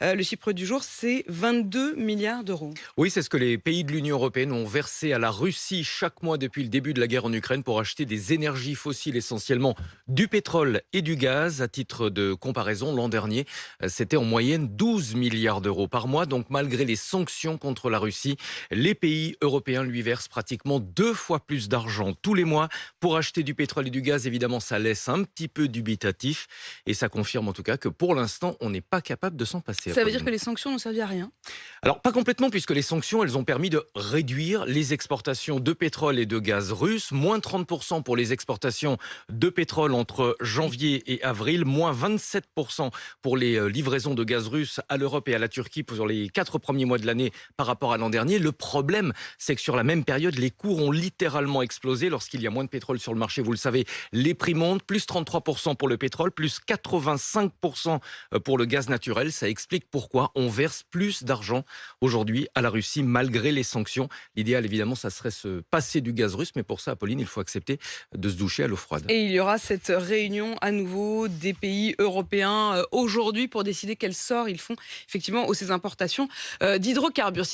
Le chiffre du jour, c'est 22 milliards d'euros. Oui, c'est ce que les pays de l'Union européenne ont versé à la Russie chaque mois depuis le début de la guerre en Ukraine pour acheter des énergies fossiles, essentiellement du pétrole et du gaz. À titre de comparaison, l'an dernier, c'était en moyenne 12 milliards d'euros par mois. Donc malgré les sanctions contre la Russie, les pays européens lui versent pratiquement 2 fois plus d'argent tous les mois pour acheter du pétrole et du gaz. Évidemment, ça laisse un petit peu dubitatif et ça confirme en tout cas que pour l'instant, on n'est pas capable de s'en passer. Ça veut dire Apolline. que les sanctions n'ont servi à rien? Alors, pas complètement, puisque les sanctions, elles ont permis de réduire les exportations de pétrole et de gaz russes. Moins 30% pour les exportations de pétrole entre janvier et avril. Moins 27% pour les livraisons de gaz russe à l'Europe et à la Turquie pour les 4 premiers mois de l'année par rapport à l'an dernier. Le problème, c'est que sur la même période, les cours ont littéralement explosé. Lorsqu'il y a moins de pétrole sur le marché, vous le savez, les prix montent. Plus 33% pour le pétrole, plus 85% pour le gaz naturel. Ça explique pourquoi on verse plus d'argent aujourd'hui à la Russie malgré les sanctions. L'idéal évidemment ça serait se passer du gaz russe, mais pour ça Apolline il faut accepter de se doucher à l'eau froide. Et il y aura cette réunion à nouveau des pays européens aujourd'hui pour décider quel sort ils font effectivement aux ces importations d'hydrocarbures.